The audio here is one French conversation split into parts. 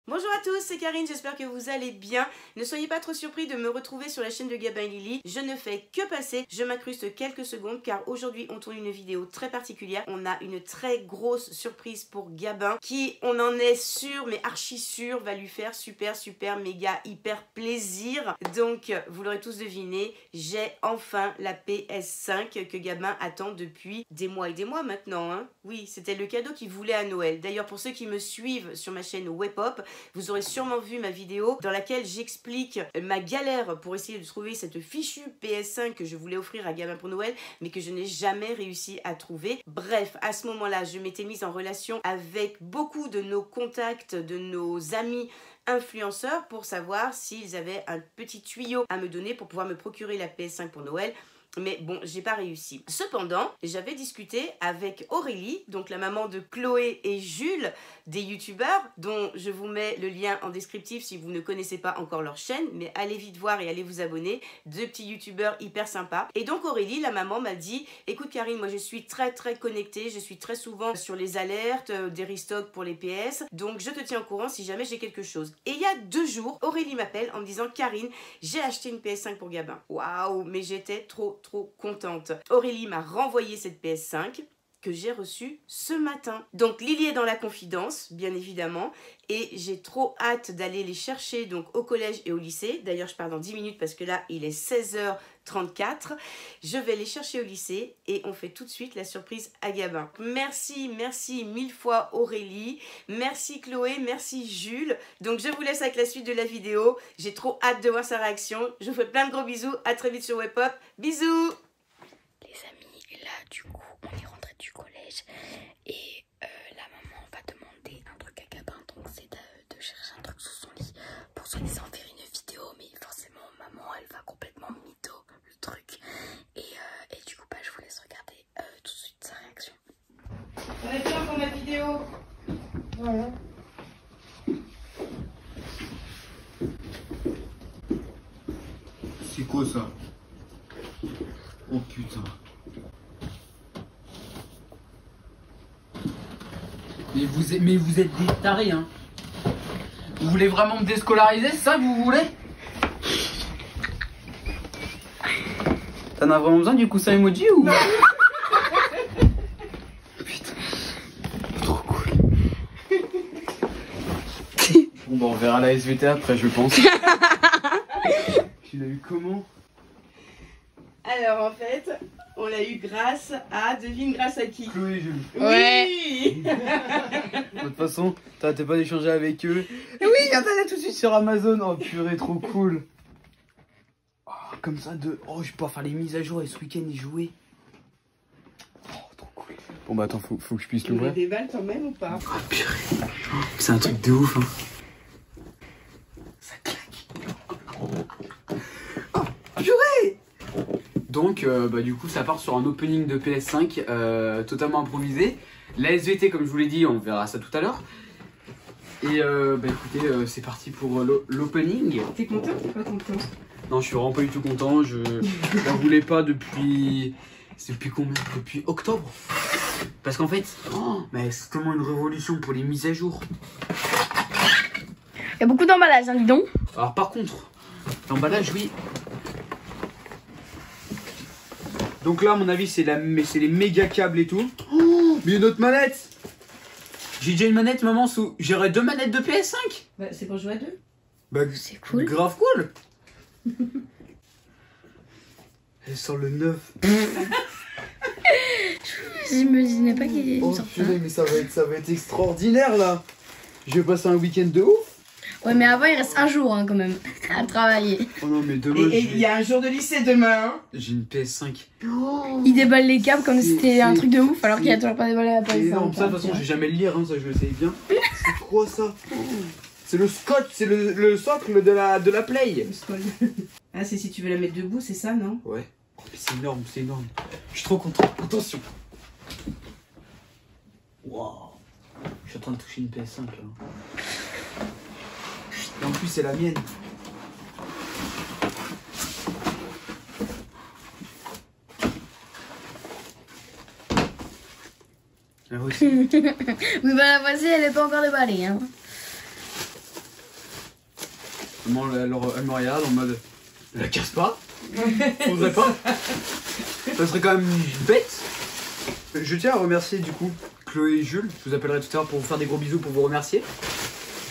Bonjour à tous, c'est Karine, j'espère que vous allez bien. Ne soyez pas trop surpris de me retrouver sur la chaîne de Gabin et Lily. Je ne fais que passer, je m'incruste quelques secondes car aujourd'hui on tourne une vidéo très particulière. On a une très grosse surprise pour Gabin qui, on en est sûr, mais archi sûr, va lui faire super méga hyper plaisir. Donc vous l'aurez tous deviné, j'ai enfin la PS5 que Gabin attend depuis des mois et des mois maintenant. Hein. Oui, c'était le cadeau qu'il voulait à Noël. D'ailleurs pour ceux qui me suivent sur ma chaîne Webpop, vous aurez sûrement vu ma vidéo dans laquelle j'explique ma galère pour essayer de trouver cette fichue PS5 que je voulais offrir à Gabin pour Noël, mais que je n'ai jamais réussi à trouver. Bref, à ce moment-là, je m'étais mise en relation avec beaucoup de nos contacts, de nos amis influenceurs pour savoir s'ils avaient un petit tuyau à me donner pour pouvoir me procurer la PS5 pour Noël. Mais bon, j'ai pas réussi. Cependant, j'avais discuté avec Aurélie, donc la maman de Chloé et Jules, des youtubeurs, dont je vous mets le lien en descriptif si vous ne connaissez pas encore leur chaîne, mais allez vite voir et allez vous abonner. Deux petits youtubeurs hyper sympas. Et donc Aurélie, la maman, m'a dit, écoute Karine, moi je suis très connectée, je suis très souvent sur les alertes, des restocks pour les PS, donc je te tiens au courant si jamais j'ai quelque chose. Et il y a 2 jours, Aurélie m'appelle en me disant, Karine, j'ai acheté une PS5 pour Gabin. Waouh, mais j'étais trop contente. Aurélie m'a renvoyé cette PS5 que j'ai reçue ce matin. Donc Lily est dans la confidence, bien évidemment, et j'ai trop hâte d'aller les chercher donc au collège et au lycée. D'ailleurs, je pars dans 10 minutes parce que là, il est 16h34. Je vais les chercher au lycée et on fait tout de suite la surprise à Gabin. Merci 1000 fois Aurélie, merci Chloé, merci Jules. Donc je vous laisse avec la suite de la vidéo. J'ai trop hâte de voir sa réaction. Je vous fais plein de gros bisous. À très vite sur Webpop. Bisous. Les amis, là du coup on est rentré du collège et la maman va demander un truc à Gabin, donc c'est de chercher un truc sous son lit pour soi-disant faire une vidéo, mais forcément maman elle va complètement mytho le truc et du coup bah je vous laisse regarder tout de suite sa réaction. On est bien pour la vidéo. Voilà. C'est quoi ça? Oh putain. Mais vous êtes des tarés, hein. Vous voulez vraiment me déscolariser, c'est ça que vous voulez? T'en as vraiment besoin du coussin emoji ou? Putain. Trop cool. Bon bah on verra la SVT après je pense. Tu l'as eu comment? Alors en fait, on l'a eu grâce à, devine grâce à qui? Chloé, Jules. Oui. De toute façon, t'arrêtais pas d'échanger avec eux. Et oui, il y en a là tout de suite sur Amazon. Oh purée, trop cool. Oh, comme ça, oh, je vais pouvoir faire les mises à jour et ce week-end y jouer. Oh, trop cool. Bon bah attends, faut que je puisse Tu me l'ouvrir. déballes quand même ou pas? Oh purée. Oh, c'est un truc de ouf. Hein. Ça claque. Oh purée. Donc bah, du coup ça part sur un opening de PS5 totalement improvisé. La SVT comme je vous l'ai dit, on verra ça tout à l'heure. Et bah écoutez, c'est parti pour l'opening. T'es content ou t'es pas content? Non, je suis vraiment pas du tout content, je n'en voulais pas depuis... C'est depuis combien? Depuis octobre. Parce qu'en fait, mais c'est tellement une révolution pour les mises à jour. Il y a beaucoup d'emballage, hein, dis donc. Alors par contre, l'emballage oui. Donc là, à mon avis, c'est les méga câbles et tout. Oh, mais une autre manette. J'ai déjà une manette, maman, j'aurais 2 manettes de PS5. Bah, c'est pour jouer à 2. Bah, C'est cool. Grave cool. Elle sort le 9. J'imaginais pas qu'il Oh sortait. purée, mais ça va être extraordinaire là. Je vais passer un week-end de ouf. Ouais, mais avant il reste un jour hein, quand même à travailler. Oh non, mais demain, Et il y a un jour de lycée demain. Hein. j'ai une PS5. Il déballe les câbles comme si c'était un c'est- truc de ouf alors qu'il a toujours pas déballé la C'est énorme, PS5. ça de toute façon, je vais jamais le lire, hein, ça je le sais bien. C'est quoi ça? C'est le scotch, c'est le socle de la Play. Le scroll. Ah, c'est si tu veux la mettre debout, c'est ça, non? Ouais. Oh, mais c'est énorme, c'est énorme. Je suis trop content. Attention. Waouh. Je suis en train de toucher une PS5 là. Et en plus, c'est la mienne. Ah, aussi. Oui, bah la voici, elle est pas encore déballée. Hein. Maman, elle me regarde en mode, la casse pas. Faudrait pas. Ça serait quand même bête. Je tiens à remercier du coup Chloé et Jules. Je vous appellerai tout à l'heure pour vous faire des gros bisous, pour vous remercier.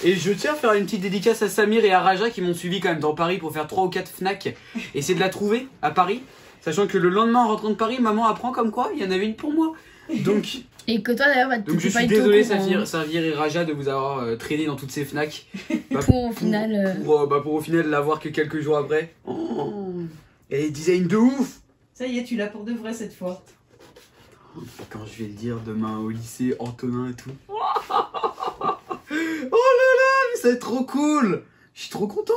Et je tiens à faire une petite dédicace à Samir et à Raja qui m'ont suivi quand même dans Paris pour faire 3 ou 4 Fnac. Essayer de la trouver à Paris. Sachant que le lendemain en rentrant de Paris, maman apprend comme quoi il y en avait une pour moi. Donc, et que toi d'ailleurs, donc je suis désolé Samir et Raja de vous avoir traîné dans toutes ces Fnac. Pour au final pour au final l'avoir que quelques jours après. Oh, et design de ouf. Ça y est, tu l'as pour de vrai cette fois. Quand je vais le dire demain au lycée, Antonin et tout. Oh là là, mais ça va être trop cool. Je suis trop content.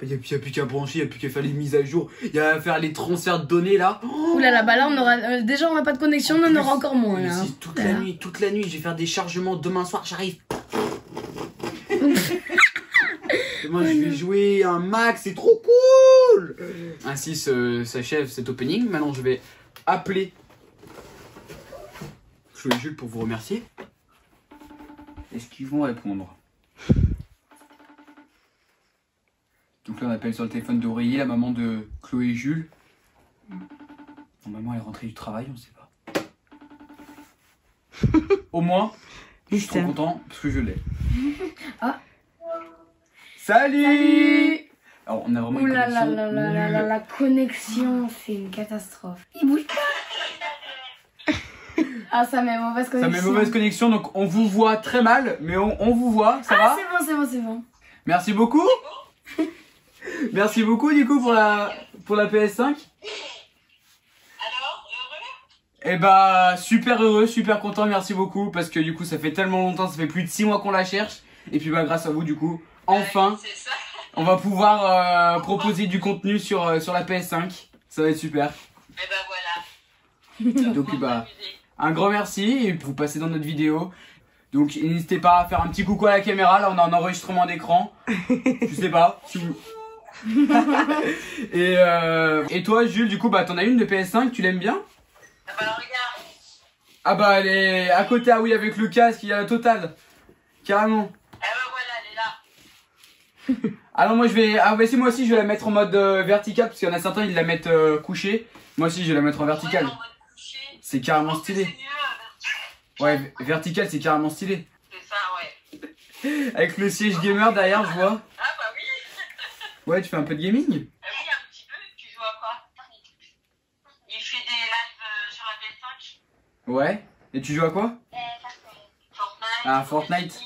Il n'y a plus qu'à brancher, il n'y a plus qu'à faire les mises à jour, il y a à faire les transferts de données là. Ouh là là, bah là on aura déjà on n'a pas de connexion, on en aura encore moins là. Toute la nuit, je vais faire des chargements demain soir, j'arrive. Demain je vais jouer un max, c'est trop cool. Ainsi s'achève cet opening. Maintenant je vais appeler Chloé et Jules pour vous remercier. Est-ce qu'ils vont répondre? Donc là on appelle sur le téléphone d'Aurélie, la maman de Chloé et Jules. Normalement elle est rentrée du travail, on sait pas. Au moins, je suis trop content parce que je l'ai. Ah. Salut. Alors on a vraiment une connexion. La connexion, c'est une catastrophe. Il bouge pas. Ah, ça met mauvaise connexion. Ça met mauvaise connexion, donc on vous voit très mal, mais on vous voit, ça va? C'est bon. Merci beaucoup. Merci beaucoup du coup pour la PS5. Alors, heureux? Eh bah super heureux, super content, merci beaucoup parce que du coup ça fait tellement longtemps, ça fait plus de 6 mois qu'on la cherche et puis bah grâce à vous du coup, enfin on va pouvoir proposer du contenu sur la PS5. Ça va être super. Et bah voilà. Donc bah un grand merci et vous passez dans notre vidéo. Donc n'hésitez pas à faire un petit coucou à la caméra, là on a un enregistrement d'écran. Je sais pas si vous... et toi Jules, du coup bah t'en as une de PS5, tu l'aimes bien? Ah bah regarde. Ah bah elle est à côté, ah oui, avec le casque, il y a la totale. Carrément. Ah bah voilà, elle est là. Alors moi je vais, ah bah si moi aussi je vais la mettre en mode vertical parce qu'il y en a certains ils la mettent couchée. Moi aussi je vais la mettre en vertical. Ouais, c'est carrément stylé. Ouais, vertical c'est carrément stylé. C'est ça, ouais. Avec le siège gamer derrière, je vois. Ah bah oui. Ouais, tu fais un peu de gaming? Oui, un petit peu. Tu joues à quoi? Il fait des lives sur la PS5. Ouais. Et tu joues à quoi? Fortnite. Ah, Fortnite.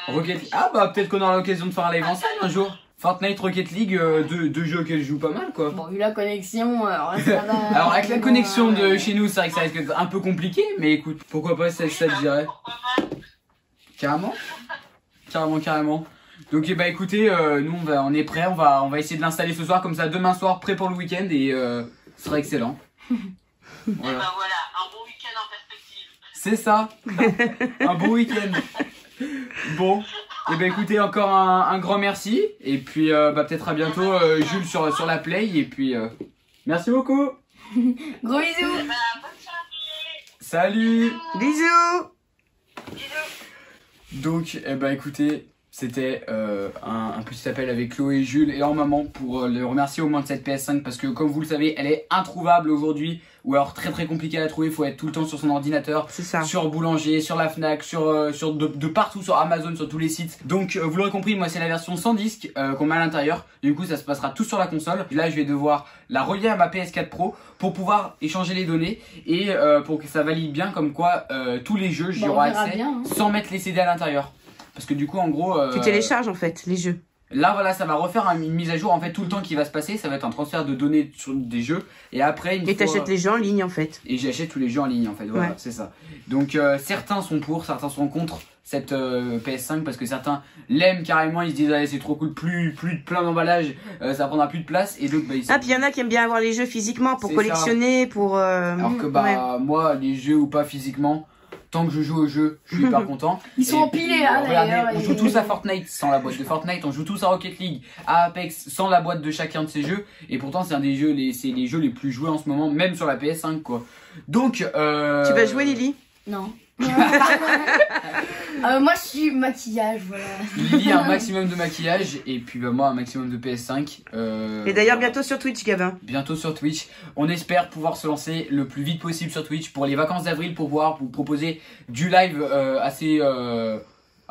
Rocket League. Ah bah peut-être qu'on aura l'occasion de faire un live ensemble un jour. Fortnite, Rocket League, deux jeux auxquels je joue pas mal quoi. Bon, vu la connexion, alors ça va. Alors avec la connexion de chez nous, c'est vrai que ça risque d'être un peu compliqué, mais écoute, pourquoi pas, ça je dirais. Carrément. Carrément. Donc bah écoutez, nous on est prêts, on va essayer de l'installer ce soir, comme ça demain soir, prêt pour le week-end et ce sera excellent. Voilà. Et bah voilà, un bon week-end en perspective. C'est ça, un bon week-end. Bon, et bah écoutez, encore un grand merci, et puis bah peut-être à bientôt Jules sur la play, et puis merci beaucoup. Gros bisous. Salut. Bisous. Donc, eh ben, écoutez, c'était un petit appel avec Chloé et Jules et leur maman pour les remercier au moins de cette PS5 parce que comme vous le savez, elle est introuvable aujourd'hui ou alors très compliquée à la trouver. Il faut être tout le temps sur son ordinateur, sur Boulanger, sur la Fnac, de partout, sur Amazon, sur tous les sites. Donc vous l'aurez compris, moi c'est la version sans disque qu'on met à l'intérieur. Du coup ça se passera tout sur la console. Là je vais devoir la relier à ma PS4 Pro pour pouvoir échanger les données et pour que ça valide bien comme quoi tous les jeux j'y aurai accès bien, hein, sans mettre les CD à l'intérieur. Parce que du coup en gros... tu télécharges en fait les jeux. Là voilà, ça va refaire une mise à jour en fait tout le temps qui va se passer, ça va être un transfert de données sur des jeux et après une fois... Et t'achètes les jeux en ligne en fait. Et j'achète tous les jeux en ligne en fait, voilà, ouais. C'est ça. Donc certains sont pour, certains sont contre cette PS5 parce que certains l'aiment carrément, ils se disent allez c'est trop cool, plus de plein d'emballage, ça prendra plus de place et d'autres bah, ah puis il y en a qui aiment bien avoir les jeux physiquement pour collectionner, ça. Pour... Alors que bah moi les jeux ou pas physiquement... Tant que je joue au jeu, je suis hyper content. Ils sont empilés là d'ailleurs. On joue tous à Fortnite sans la boîte de Fortnite, on joue tous à Rocket League, à Apex sans la boîte de chacun de ces jeux. Et pourtant c'est un des jeux, c'est les jeux les plus joués en ce moment, même sur la PS5 quoi. Donc tu vas jouer Lily? Non. Moi je suis maquillage, voilà. Lily un maximum de maquillage et puis bah, moi un maximum de PS5. Et d'ailleurs bientôt sur Twitch, Gabin. Bientôt sur Twitch. On espère pouvoir se lancer le plus vite possible sur Twitch pour les vacances d'avril pour pouvoir vous proposer du live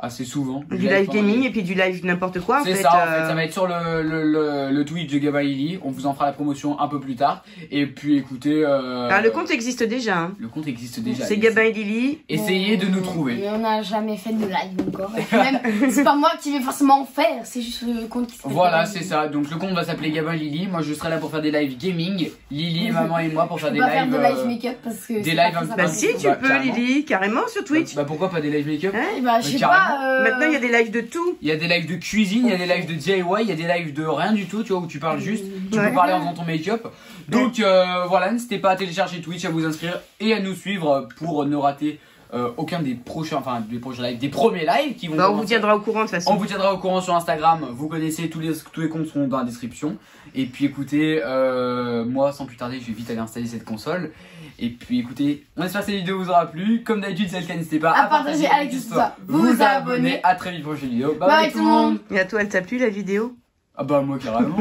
assez souvent. Du live gaming et puis du live n'importe quoi en fait. C'est ça, en fait, ça va être sur le Twitch de Gabin Lily. On vous en fera la promotion un peu plus tard. Et puis écoutez... le compte existe déjà. Hein. Le compte existe déjà. C'est Gabin et Lily. Essayez de nous trouver. Et on n'a jamais fait de live encore. Et puis même, c'est pas moi qui vais forcément en faire, c'est juste le compte qui s'appelle. Voilà, c'est ça. Donc le compte va s'appeler Gabin Lily. Moi je serai là pour faire des lives gaming. Lily, maman et moi pour faire des lives... faire de live make-up parce que... Des lives un peu... Bah si, tu peux carrément. Lily, carrément sur Twitch. Bah pourquoi pas des lives make-up Hein Bah je sais carrément. pas... Maintenant il y a des lives de tout. Il y a des lives de cuisine, il y a des lives de DIY, il y a des lives de rien du tout, tu vois, où tu parles juste, tu Ouais. peux parler en faisant ton make-up. Donc voilà, n'hésitez pas à télécharger Twitch, à vous inscrire et à nous suivre pour ne rater aucun des prochains lives, des premiers lives qui vont Bah, on commencer. vous tiendra au courant de toute façon. On vous tiendra au courant sur Instagram, vous connaissez, tous les comptes seront dans la description. Et puis écoutez, moi sans plus tarder, je vais vite aller installer cette console. Et puis écoutez, on espère que cette vidéo vous aura plu. Comme d'habitude, c'est le cas, n'hésitez pas à partager avec tout ça, vous abonner. À très vite pour une prochaine vidéo. Bye Bye bye tout le monde. Et à toi, elle t'a plu la vidéo? Ah bah moi carrément.